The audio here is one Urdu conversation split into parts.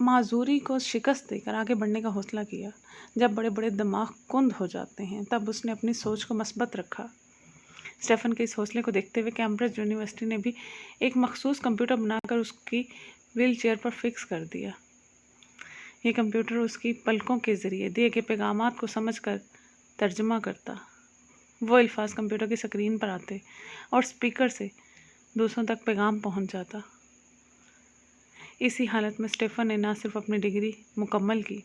معذوری کو شکست دے کر آگے بڑھنے کا حوصلہ کیا۔ جب بڑے بڑے دماغ کند ہو جاتے ہیں تب اس نے اپنی سوچ کو مثبت رکھا۔ اسٹیفن کے اس حوصلے کو دیکھتے ہوئے کیمبرج یونیورسٹی نے بھی ایک مخصوص کمپیوٹر بنا کر اس کی ویل چیئر پر فکس کر دیا۔ یہ کمپیوٹر اس کی پلکوں کے ذریعے دیے گئے پیغامات کو سمجھ کر ترجمہ کرتا۔ وہ الفاظ کمپیوٹر کی سکرین پر آتے اور اسپیکر سے دوسروں تک پیغام پہنچ جاتا۔ اسی حالت میں اسٹیفن نے نہ صرف اپنی ڈگری مکمل کی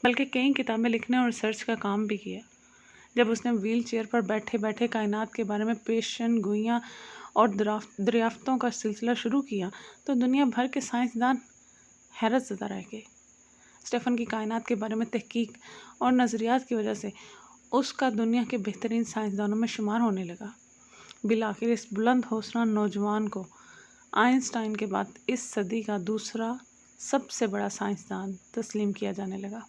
بلکہ کئی کتابیں لکھنے اور ریسرچ کا کام بھی کیا۔ جب اس نے ویل چیئر پر بیٹھے بیٹھے کائنات کے بارے میں پیشن گوئیاں اور دریافتوں کا سلسلہ شروع کیا تو دنیا بھر کے سائنسدان حیرت زدہ رہ گئے۔ اسٹیفن کی کائنات کے بارے میں تحقیق اور نظریات کی وجہ سے اس کا دنیا کے بہترین سائنسدانوں میں شمار ہونے لگا۔ بالآخر اس بلند حوصلہ نوجوان کو آئنسٹائن کے بعد اس صدی کا دوسرا سب سے بڑا سائنسدان تسلیم کیا جانے لگا۔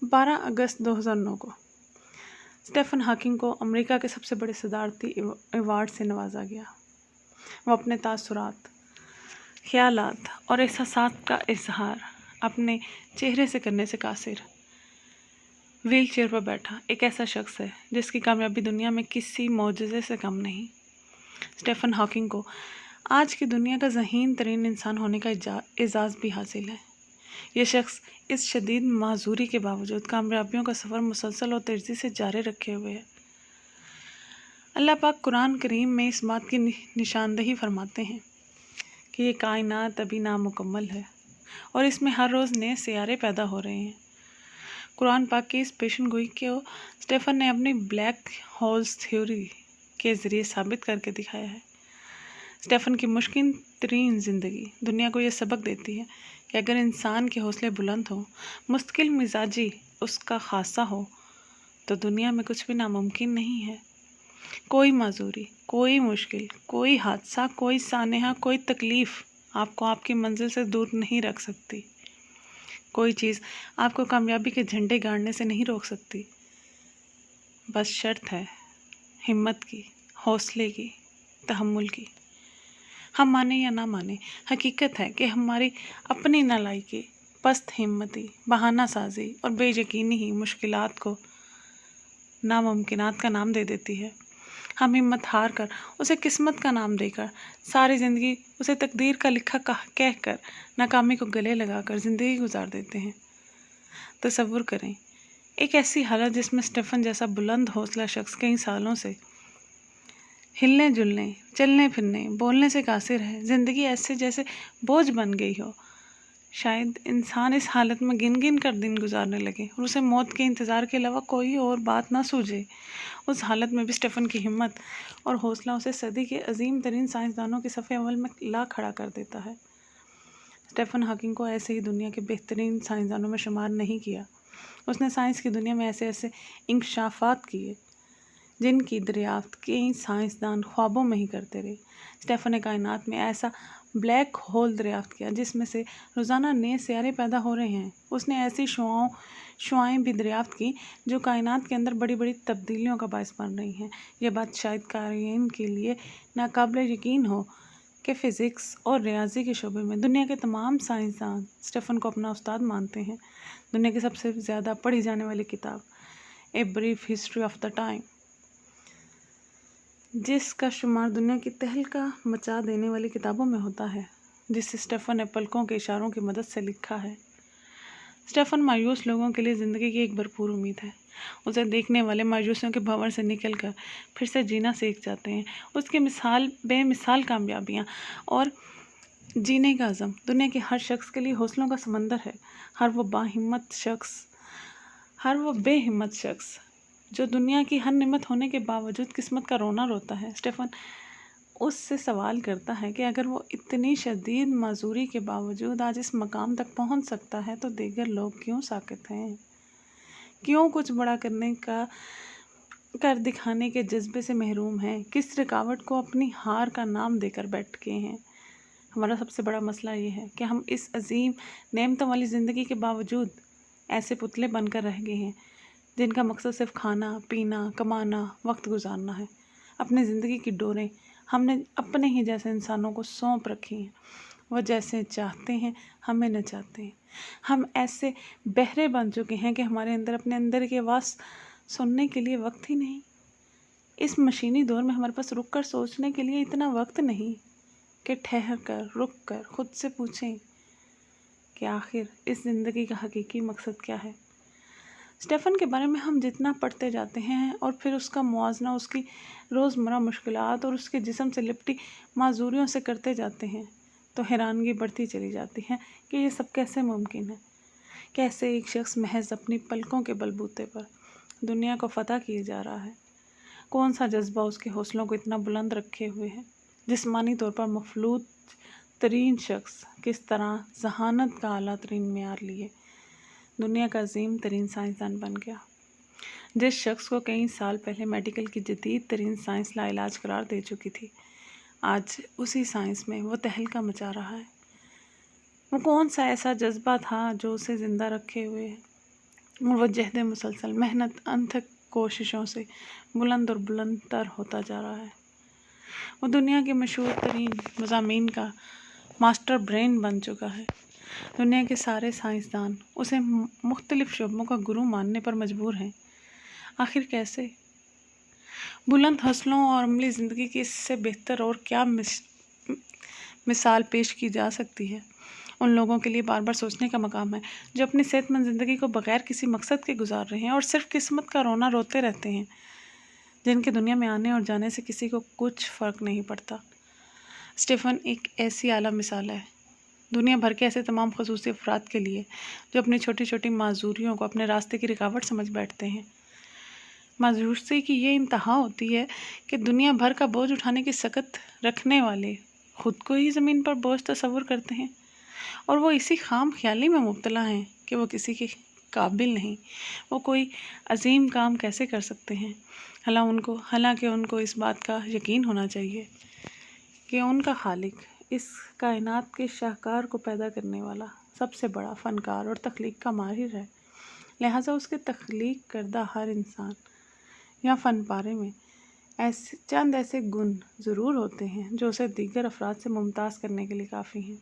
12 اگست 2009 کو اسٹیفن ہاکنگ کو امریکہ کے سب سے بڑے صدارتی ایوارڈ سے نوازا گیا۔ وہ اپنے تاثرات، خیالات اور احساسات کا اظہار اپنے چہرے سے کرنے سے قاصر ویل چیئر پر بیٹھا ایک ایسا شخص ہے جس کی کامیابی دنیا میں کسی معجزے سے کم نہیں۔ اسٹیفن ہاکنگ کو آج کی دنیا کا ذہین ترین انسان ہونے کا اعزاز بھی حاصل ہے۔ یہ شخص اس شدید معذوری کے باوجود کامیابیوں کا سفر مسلسل اور تیزی سے جاری رکھے ہوئے ہے۔ اللہ پاک قرآن کریم میں اس بات کی نشاندہی فرماتے ہیں کہ یہ کائنات ابھی نامکمل ہے اور اس میں ہر روز نئے سیارے پیدا ہو رہے ہیں۔ قرآن پاک کی اس پیشن گوئی کو اسٹیفن نے اپنی بلیک ہولز تھیوری کے ذریعے ثابت کر کے دکھایا ہے۔ اسٹیفن کی مشکل ترین زندگی دنیا کو یہ سبق دیتی ہے کہ اگر انسان کے حوصلے بلند ہوں، مستقل مزاجی اس کا خاصہ ہو تو دنیا میں کچھ بھی ناممکن نہیں ہے۔ کوئی معذوری، کوئی مشکل، کوئی حادثہ، کوئی سانحہ، کوئی تکلیف آپ کو آپ کی منزل سے دور نہیں رکھ سکتی۔ کوئی چیز آپ کو کامیابی کے جھنڈے گاڑنے سے نہیں روک سکتی۔ بس شرط ہے ہمت کی، حوصلے کی، تحمل کی۔ ہم مانیں یا نہ مانیں، حقیقت ہے کہ ہماری اپنی نالائکی، پست ہمتی، بہانہ سازی اور بے یقینی ہی مشکلات کو ناممکنات کا نام دے دیتی ہے۔ ہم ہمت ہار کر، اسے قسمت کا نام دے کر، ساری زندگی اسے تقدیر کا لکھا کہہ کر، ناکامی کو گلے لگا کر زندگی گزار دیتے ہیں۔ تصور کریں ایک ایسی حالت جس میں اسٹیفن جیسا بلند حوصلہ شخص کئی سالوں سے ہلنے جلنے، چلنے پھرنے، بولنے سے قاصر ہے، زندگی ایسے جیسے بوجھ بن گئی ہو۔ شاید انسان اس حالت میں گن گن کر دن گزارنے لگے اور اسے موت کے انتظار کے علاوہ کوئی اور بات نہ سوجے۔ اس حالت میں بھی اسٹیفن کی ہمت اور حوصلہ اسے صدی کے عظیم ترین سائنسدانوں کے صف اول میں لا کھڑا کر دیتا ہے۔ اسٹیفن ہاکنگ کو ایسے ہی دنیا کے بہترین سائنسدانوں میں شمار نہیں کیا۔ اس نے سائنس کی دنیا میں ایسے ایسے انکشافات کیے جن کی دریافت کئی سائنسدان خوابوں میں ہی کرتے رہے۔ اسٹیفن نے کائنات میں ایسا بلیک ہول دریافت کیا جس میں سے روزانہ نئے سیارے پیدا ہو رہے ہیں۔ اس نے ایسی شعاعیں بھی دریافت کی جو کائنات کے اندر بڑی بڑی تبدیلیوں کا باعث بن رہی ہیں۔ یہ بات شاید قارئین کے لیے ناقابل یقین ہو کہ فزکس اور ریاضی کے شعبے میں دنیا کے تمام سائنسدان اسٹیفن کو اپنا استاد مانتے ہیں۔ دنیا کی سب سے زیادہ پڑھی جانے والی کتاب a brief history of the time, جس کا شمار دنیا کی تہلکہ مچا دینے والی کتابوں میں ہوتا ہے، جسے اسٹیفن نے پلکوں کے اشاروں کی مدد سے لکھا ہے۔ اسٹیفن مایوس لوگوں کے لیے زندگی کی ایک بھرپور امید ہے۔ اسے دیکھنے والے مایوسیوں کے بھنور سے نکل کر پھر سے جینا سیکھ جاتے ہیں۔ اس کی بے مثال کامیابیاں اور جینے کا عزم دنیا کے ہر شخص کے لیے حوصلوں کا سمندر ہے۔ ہر وہ بے ہمت شخص جو دنیا کی ہر نعمت ہونے کے باوجود قسمت کا رونا روتا ہے، اسٹیفن اس سے سوال کرتا ہے کہ اگر وہ اتنی شدید معذوری کے باوجود آج اس مقام تک پہنچ سکتا ہے تو دیگر لوگ کیوں ساکت ہیں؟ کیوں کچھ بڑا کر دکھانے کے جذبے سے محروم ہیں؟ کس رکاوٹ کو اپنی ہار کا نام دے کر بیٹھ کے ہیں؟ ہمارا سب سے بڑا مسئلہ یہ ہے کہ ہم اس عظیم نعمتوں والی زندگی کے باوجود ایسے پتلے بن کر رہ گئے ہیں جن کا مقصد صرف کھانا، پینا، کمانا، وقت گزارنا ہے۔ اپنی زندگی کی ڈوریں ہم نے اپنے ہی جیسے انسانوں کو سونپ رکھی ہیں وہ جیسے چاہتے ہیں ہمیں نچاتے ہیں۔ ہم ایسے بہرے بن چکے ہیں کہ ہمارے اندر اپنے اندر کی آواز سننے کے لیے وقت ہی نہیں۔ اس مشینی دور میں ہمارے پاس رک کر سوچنے کے لیے اتنا وقت نہیں کہ ٹھہر کر رک کر خود سے پوچھیں کہ آخر اس زندگی کا حقیقی مقصد کیا ہے۔ اسٹیفن کے بارے میں ہم جتنا پڑھتے جاتے ہیں اور پھر اس کا موازنہ اس کی روزمرہ مشکلات اور اس کے جسم سے لپٹی معذوریوں سے کرتے جاتے ہیں تو حیرانگی بڑھتی چلی جاتی ہے کہ یہ سب کیسے ممکن ہے۔ کیسے ایک شخص محض اپنی پلکوں کے بلبوتے پر دنیا کو فتح کیے جا رہا ہے۔ کون سا جذبہ اس کے حوصلوں کو اتنا بلند رکھے ہوئے ہے۔ جسمانی طور پر مفلوج ترین شخص کس طرح ذہانت کا اعلیٰ ترین معیار لیے دنیا کا عظیم ترین سائنسدان بن گیا۔ جس شخص کو کئی سال پہلے میڈیکل کی جدید ترین سائنس لا علاج قرار دے چکی تھی، آج اسی سائنس میں وہ تہلکہ مچا رہا ہے۔ وہ کون سا ایسا جذبہ تھا جو اسے زندہ رکھے ہوئے ہے اور وہ جہد مسلسل محنت انتھک کوششوں سے بلند اور بلند تر ہوتا جا رہا ہے۔ وہ دنیا کے مشہور ترین مضامین کا ماسٹر برین بن چکا ہے۔ دنیا کے سارے سائنسدان اسے مختلف شعبوں کا گرو ماننے پر مجبور ہیں۔ آخر کیسے؟ بلند حوصلوں اور عملی زندگی کی اس سے بہتر اور کیا مثال پیش کی جا سکتی ہے؟ ان لوگوں کے لیے بار بار سوچنے کا مقام ہے جو اپنی صحت مند زندگی کو بغیر کسی مقصد کے گزار رہے ہیں اور صرف قسمت کا رونا روتے رہتے ہیں، جن کے دنیا میں آنے اور جانے سے کسی کو کچھ فرق نہیں پڑتا۔ اسٹیفن ایک ایسی اعلیٰ مثال ہے دنیا بھر کے ایسے تمام خصوصی افراد کے لیے جو اپنی چھوٹی چھوٹی معذوریوں کو اپنے راستے کی رکاوٹ سمجھ بیٹھتے ہیں۔ مایوسی کی یہ انتہا ہوتی ہے کہ دنیا بھر کا بوجھ اٹھانے کی سکت رکھنے والے خود کو ہی زمین پر بوجھ تصور کرتے ہیں اور وہ اسی خام خیالی میں مبتلا ہیں کہ وہ کسی کے قابل نہیں، وہ کوئی عظیم کام کیسے کر سکتے ہیں۔ حالانکہ ان کو اس بات کا یقین ہونا چاہیے کہ ان کا خالق اس کائنات کے شاہکار کو پیدا کرنے والا سب سے بڑا فنکار اور تخلیق کا ماہر ہے، لہٰذا اس کے تخلیق کردہ ہر انسان یا فن پارے میں چند ایسے گن ضرور ہوتے ہیں جو اسے دیگر افراد سے ممتاز کرنے کے لیے کافی ہیں۔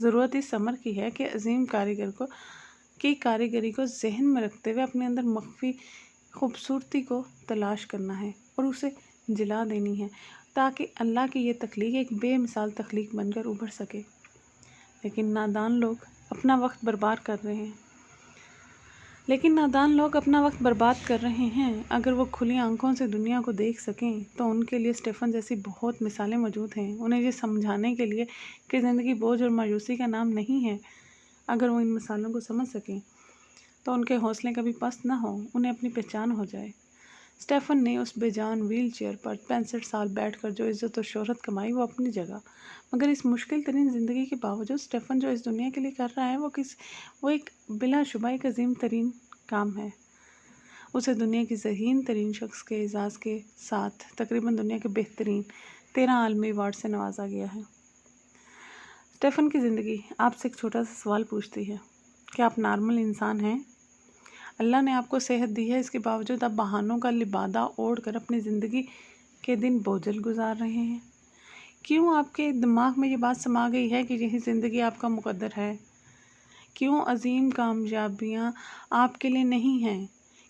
ضرورت اس امر کی ہے کہ عظیم کاریگر کی کاریگری کو ذہن میں رکھتے ہوئے اپنے اندر مخفی خوبصورتی کو تلاش کرنا ہے اور اسے جلا دینی ہے تاکہ اللہ کی یہ تخلیق ایک بے مثال تخلیق بن کر ابھر سکے۔ لیکن نادان لوگ اپنا وقت برباد کر رہے ہیں۔ اگر وہ کھلی آنکھوں سے دنیا کو دیکھ سکیں تو ان کے لیے اسٹیفن جیسی بہت مثالیں موجود ہیں، انہیں یہ سمجھانے کے لیے کہ زندگی بوجھ اور مایوسی کا نام نہیں ہے۔ اگر وہ ان مثالوں کو سمجھ سکیں تو ان کے حوصلے کبھی پست نہ ہوں، انہیں اپنی پہچان ہو جائے۔ اسٹیفن نے اس بے جان ویل چیئر پر 65 سال بیٹھ کر جو عزت و شہرت کمائی وہ اپنی جگہ، مگر اس مشکل ترین زندگی کے باوجود اسٹیفن جو اس دنیا کے لیے کر رہا ہے وہ ایک بلا شبہ ایک عظیم ترین کام ہے۔ اسے دنیا کی ذہین ترین شخص کے اعزاز کے ساتھ تقریباً دنیا کے بہترین 13 عالمی ایوارڈ سے نوازا گیا ہے۔ اسٹیفن کی زندگی آپ سے ایک چھوٹا سا سوال پوچھتی ہے، کیا آپ نارمل انسان ہیں؟ اللہ نے آپ کو صحت دی ہے، اس کے باوجود آپ بہانوں کا لبادہ اوڑھ کر اپنی زندگی کے دن بوجھل گزار رہے ہیں۔ کیوں آپ کے دماغ میں یہ بات سما گئی ہے کہ یہی زندگی آپ کا مقدر ہے؟ کیوں عظیم کامیابیاں آپ کے لیے نہیں ہیں؟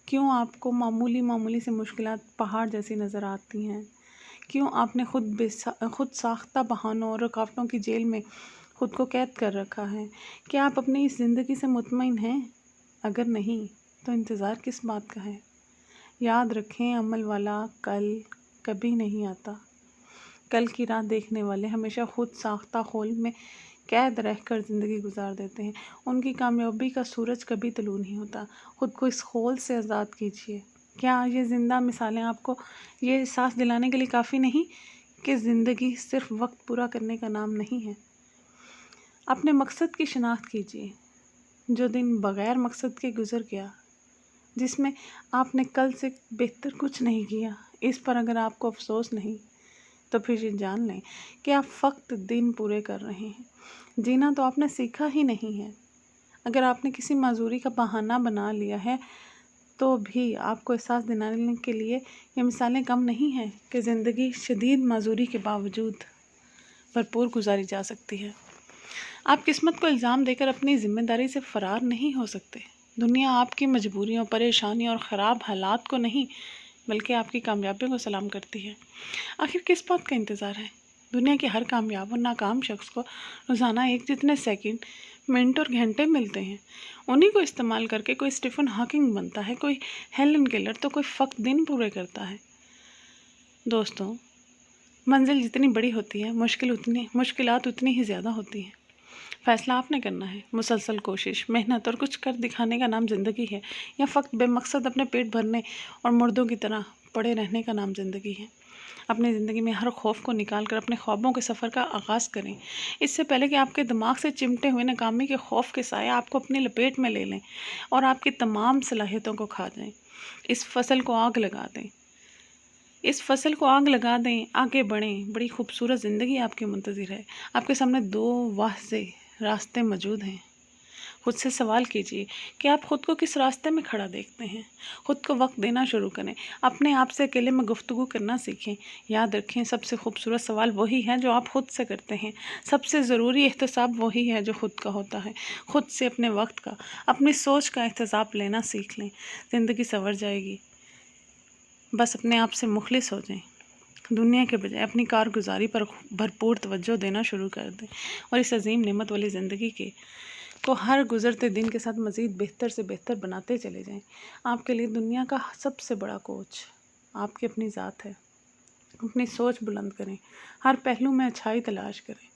کیوں آپ کو معمولی سے مشکلات پہاڑ جیسی نظر آتی ہیں؟ کیوں آپ نے خود ساختہ بہانوں اور رکاوٹوں کی جیل میں خود کو قید کر رکھا ہے؟ کیا آپ اپنی اس زندگی سے مطمئن ہیں؟ اگر نہیں تو انتظار کس بات کا ہے؟ یاد رکھیں، عمل والا کل کبھی نہیں آتا۔ کل کی راہ دیکھنے والے ہمیشہ خود ساختہ خول میں قید رہ کر زندگی گزار دیتے ہیں۔ ان کی کامیابی کا سورج کبھی طلوع نہیں ہوتا۔ خود کو اس خول سے آزاد کیجیے۔ کیا یہ زندہ مثالیں آپ کو یہ احساس دلانے کے لیے کافی نہیں کہ زندگی صرف وقت پورا کرنے کا نام نہیں ہے؟ اپنے مقصد کی شناخت کیجیے۔ جو دن بغیر مقصد کے گزر گیا، جس میں آپ نے کل سے بہتر کچھ نہیں کیا، اس پر اگر آپ کو افسوس نہیں تو پھر یہ جان لیں کہ آپ فقط دن پورے کر رہے ہیں، جینا تو آپ نے سیکھا ہی نہیں ہے۔ اگر آپ نے کسی معذوری کا بہانہ بنا لیا ہے تو بھی آپ کو احساس دلانے کے لیے یہ مثالیں کم نہیں ہیں کہ زندگی شدید معذوری کے باوجود بھرپور گزاری جا سکتی ہے۔ آپ قسمت کو الزام دے کر اپنی ذمہ داری سے فرار نہیں ہو سکتے۔ دنیا آپ کی مجبوریوں، پریشانیوں اور خراب حالات کو نہیں بلکہ آپ کی کامیابی کو سلام کرتی ہے۔ آخر کس بات کا انتظار ہے؟ دنیا کے ہر کامیاب اور ناکام شخص کو روزانہ ایک جتنے سیکنڈ، منٹ اور گھنٹے ملتے ہیں، انہی کو استعمال کر کے کوئی اسٹیفن ہاکنگ بنتا ہے، کوئی ہیلن کیلر تو کوئی فقط دن پورے کرتا ہے۔ دوستوں، منزل جتنی بڑی ہوتی ہے مشکلات اتنی ہی زیادہ ہوتی ہیں۔ فیصلہ آپ نے کرنا ہے، مسلسل کوشش، محنت اور کچھ کر دکھانے کا نام زندگی ہے، یا فقط بے مقصد اپنے پیٹ بھرنے اور مردوں کی طرح پڑے رہنے کا نام زندگی ہے۔ اپنی زندگی میں ہر خوف کو نکال کر اپنے خوابوں کے سفر کا آغاز کریں، اس سے پہلے کہ آپ کے دماغ سے چمٹے ہوئے ناکامی کے خوف کے سائے آپ کو اپنی لپیٹ میں لے لیں اور آپ کی تمام صلاحیتوں کو کھا جائیں۔ اس فصل کو آگ لگا دیں، آگے بڑھیں، بڑی خوبصورت زندگی آپ کے منتظر ہے۔ آپ کے سامنے 2 واضح راستے موجود ہیں۔ خود سے سوال کیجئے کہ آپ خود کو کس راستے میں کھڑا دیکھتے ہیں۔ خود کو وقت دینا شروع کریں، اپنے آپ سے اکیلے میں گفتگو کرنا سیکھیں۔ یاد رکھیں، سب سے خوبصورت سوال وہی ہے جو آپ خود سے کرتے ہیں، سب سے ضروری احتساب وہی ہے جو خود کا ہوتا ہے۔ خود سے اپنے وقت کا، اپنی سوچ کا احتساب لینا سیکھ لیں، زندگی سنور جائے گی۔ بس اپنے آپ سے مخلص ہو جائیں، دنیا کے بجائے اپنی کارگزاری پر بھرپور توجہ دینا شروع کر دیں، اور اس عظیم نعمت والی زندگی کو ہر گزرتے دن کے ساتھ مزید بہتر سے بہتر بناتے چلے جائیں۔ آپ کے لیے دنیا کا سب سے بڑا کوچ آپ کی اپنی ذات ہے۔ اپنی سوچ بلند کریں، ہر پہلو میں اچھائی تلاش کریں۔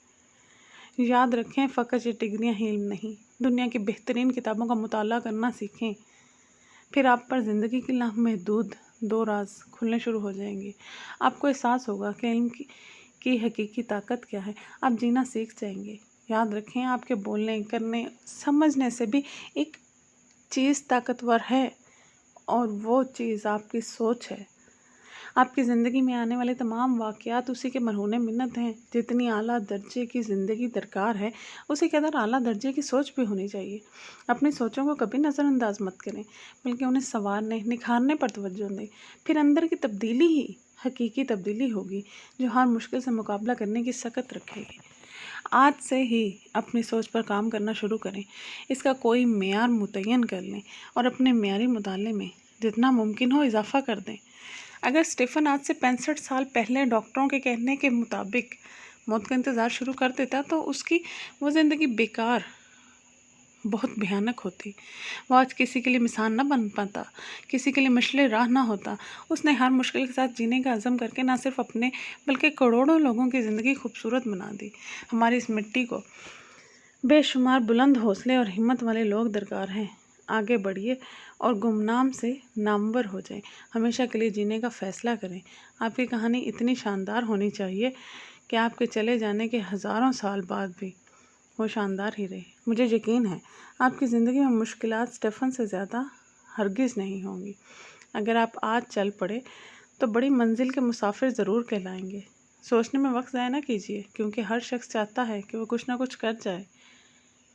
یاد رکھیں، فقط یہ ڈگریاں ہی علم نہیں، دنیا کی بہترین کتابوں کا مطالعہ کرنا سیکھیں، پھر آپ پر زندگی کی لامحدود 2 راز کھلنے شروع ہو جائیں گے۔ آپ کو احساس ہوگا کہ علم کی حقیقی طاقت کیا ہے، آپ جینا سیکھ جائیں گے۔ یاد رکھیں، آپ کے بولنے، کرنے، سمجھنے سے بھی ایک چیز طاقتور ہے، اور وہ چیز آپ کی سوچ ہے۔ آپ کی زندگی میں آنے والے تمام واقعات اسی کے مرہون منت ہیں۔ جتنی اعلیٰ درجے کی زندگی درکار ہے، اسی قدر اعلیٰ درجے کی سوچ بھی ہونی چاہیے۔ اپنی سوچوں کو کبھی نظر انداز مت کریں، بلکہ انہیں سنوارنے، نکھارنے پر توجہ دیں۔ پھر اندر کی تبدیلی ہی حقیقی تبدیلی ہوگی، جو ہر مشکل سے مقابلہ کرنے کی سکت رکھے گی۔ آج سے ہی اپنی سوچ پر کام کرنا شروع کریں، اس کا کوئی معیار متعین کر لیں اور اپنے معیاری مطالعے میں جتنا ممکن ہو اضافہ کر دیں۔ اگر اسٹیفن آج سے 65 سال پہلے ڈاکٹروں کے کہنے کے مطابق موت کا انتظار شروع کر دیتا تو اس کی وہ زندگی بیکار، بہت بھیانک ہوتی۔ وہ آج کسی کے لیے مثال نہ بن پاتا، کسی کے لیے مشعل راہ نہ ہوتا۔ اس نے ہر مشکل کے ساتھ جینے کا عزم کر کے نہ صرف اپنے بلکہ کروڑوں لوگوں کی زندگی خوبصورت بنا دی۔ ہماری اس مٹی کو بے شمار بلند حوصلے اور ہمت والے لوگ درکار ہیں۔ آگے بڑھیے اور گمنام سے نامور ہو جائیں، ہمیشہ کے لیے جینے کا فیصلہ کریں۔ آپ کی کہانی اتنی شاندار ہونی چاہیے کہ آپ کے چلے جانے کے ہزاروں سال بعد بھی وہ شاندار ہی رہے۔ مجھے یقین ہے آپ کی زندگی میں مشکلات اسٹیفن سے زیادہ ہرگز نہیں ہوں گی۔ اگر آپ آج چل پڑے تو بڑی منزل کے مسافر ضرور کہلائیں گے۔ سوچنے میں وقت ضائع نہ کیجیے، کیونکہ ہر شخص چاہتا ہے کہ وہ کچھ نہ کچھ کر جائے،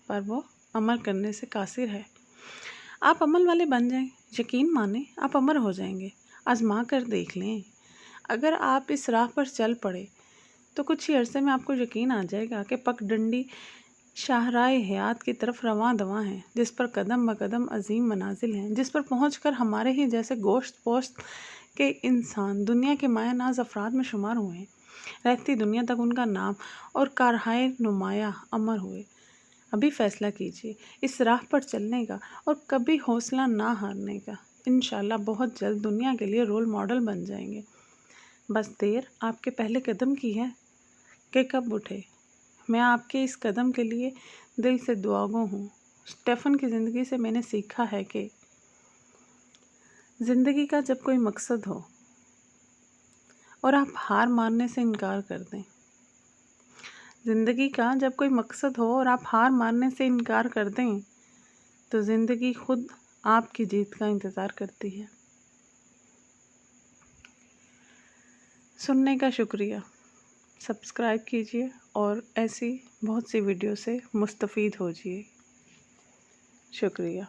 پر وہ عمل کرنے سے قاصر ہے۔ آپ عمل والے بن جائیں، یقین مانیں، آپ امر ہو جائیں گے۔ آزما کر دیکھ لیں، اگر آپ اس راہ پر چل پڑے تو کچھ ہی عرصے میں آپ کو یقین آ جائے گا کہ پک ڈنڈی شاہراہ حیات کی طرف رواں دواں ہے، جس پر قدم بقدم عظیم منازل ہیں، جس پر پہنچ کر ہمارے ہی جیسے گوشت پوشت کے انسان دنیا کے مایہ ناز افراد میں شمار ہوئے ہیں۔ رہتی دنیا تک ان کا نام اور کارہائے نمایاں امر ہوئے۔ ابھی فیصلہ کیجیے اس راہ پر چلنے کا اور کبھی حوصلہ نہ ہارنے کا۔ انشاءاللہ بہت جلد دنیا کے لیے رول ماڈل بن جائیں گے۔ بس دیر آپ کے پہلے قدم کی ہے کہ کب اٹھے۔ میں آپ کے اس قدم کے لیے دل سے دعاگو ہوں۔ اسٹیفن کی زندگی سے میں نے سیکھا ہے کہ زندگی کا جب کوئی مقصد ہو اور آپ ہار ماننے سے انکار کر دیں، زندگی کا جب کوئی مقصد ہو اور آپ ہار ماننے سے انکار کر دیں تو زندگی خود آپ کی جیت کا انتظار کرتی ہے۔ سننے کا شکریہ۔ سبسکرائب کیجیے اور ایسی بہت سی ویڈیو سے مستفید ہوجیے۔ شکریہ۔